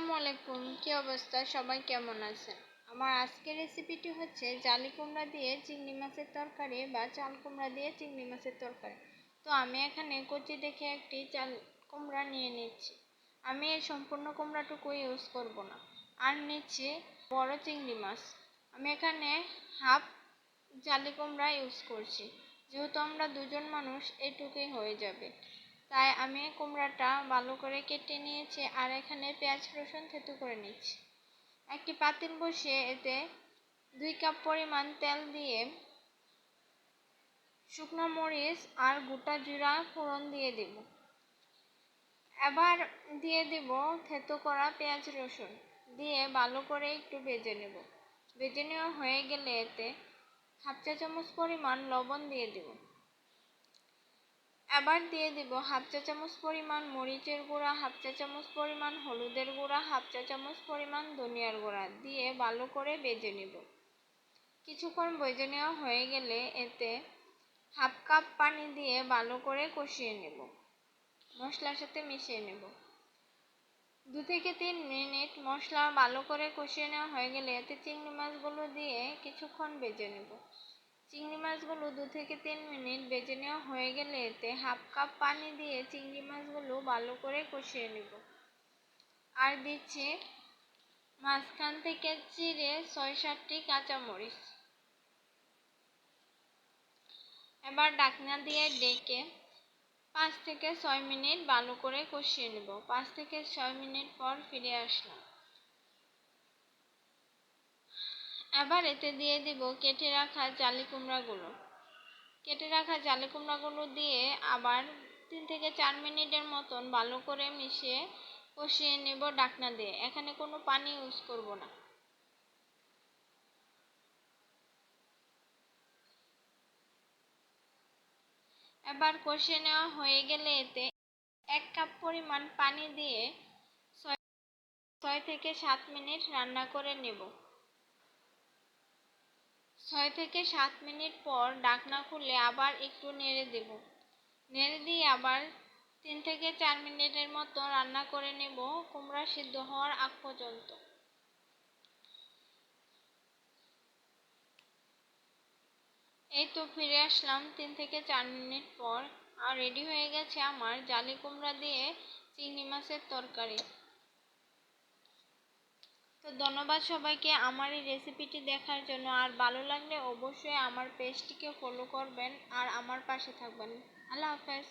আসসালামু আলাইকুম। কি অবস্থা? সবাই কেমন আছেন? আমার আজকের রেসিপিটি হচ্ছে জালি কুমড়া দিয়ে চিংড়ি মাছের তরকারি বা চাল কুমড়া দিয়ে চিংড়ি মাছের তরকারি। তো আমি এখানে কচি দেখে একটি চাল কুমড়া নিয়ে নিচ্ছি। আমি এই সম্পূর্ণ কুমড়াটুকু ইউজ করব না। আর নিচ্ছি বড় চিংড়ি মাছ। আমি এখানে হাফ জালি কুমড়া ইউজ করছি। যেহেতু আমরা দুজন মানুষ, এটুকুই হয়ে যাবে। তাই আমি কুমড়াটা ভালো করে কেটে নিয়েছি আর এখানে পেঁয়াজ রসুন থেতু করে নিচ্ছি। একটি পাতিল বসিয়ে এতে 2 কাপ পরিমাণ তেল দিয়ে শুকনো মরিচ আর গোটা জিরা ফোড়ন দিয়ে দেব। এবার দিয়ে দেব থেতু করা পেঁয়াজ রসুন দিয়ে ভালো করে একটু ভেজে নেব। ভেজে নেওয়া হয়ে গেলে এতে হাফ চা চামচ পরিমাণ লবণ দিয়ে দেব। এবার দিয়ে দিব হাফ চা চামচ পরিমাণ মরিচের গুঁড়া, হাফ চা চামচ পরিমাণ হলুদের গুঁড়া, হাফ চা চামচ পরিমাণ ধনিয়ার গুঁড়া দিয়ে ভালো করে ভেজে নেব। কিছুক্ষণ ভেজে নেওয়া হয়ে গেলে এতে হাফ কাপ পানি দিয়ে ভালো করে কষিয়ে নেব। মশলার সাথে মিশিয়ে নেব। 2 থেকে 3 মিনিট মশলা ভালো করে কষিয়ে নেওয়া হয়ে গেলে এতে চিংড়ি মাছগুলো দিয়ে কিছুক্ষণ ভেজে নেব। চিংড়ি মাছগুলো 2 থেকে 3 মিনিট ভেজে নেওয়া হয়ে গেলে এতে হাফ কাপ পানি দিয়ে চিংড়ি মাছগুলো ভালো করে কষিয়ে নেব। আর দিচ্ছি মাঝখান থেকে চিড়ে 6-7টি কাঁচামরিচ। এবার ঢাকনা দিয়ে ঢেকে 5 থেকে 6 মিনিট ভালো করে কষিয়ে নেব। 5 থেকে 6 মিনিট পর ফিরে আসলাম। এবার এতে দিয়ে দিব কেটে রাখা জালি কুমড়াগুলো দিয়ে আবার 3 থেকে 4 মিনিটের মতন ভালো করে মিশিয়ে কষিয়ে নেব ঢাকনা দিয়ে। এখানে কোনো পানি ইউজ করব না। এবার কষিয়ে নেওয়া হয়ে গেলে এতে 1 কাপ পরিমাণ পানি দিয়ে 6 থেকে 7 মিনিট রান্না করে নেব। 6 থেকে 7 মিনিট পর ঢাকনা খুলে আবার একটু নেড়ে দেব। নেড়ে দিয়ে আবার 3 থেকে 4 মিনিটের মতো রান্না করে নেব কুমড়া সিদ্ধ হওয়ার আগ পর্যন্ত। এই তো ফিরে আসলাম 3 থেকে 4 মিনিট পর। আর রেডি হয়ে গেছে আমার জালি কুমড়া দিয়ে চিংড়ি মাছের তরকারি। তো ধন্যবাদ সবাইকে আমার এই রেসিপিটি দেখার জন্য। আর ভালো লাগলে অবশ্যই আমার পেজটিকে ফলো করবেন আর আমার পাশে থাকবেন। আল্লাহ হাফেজ।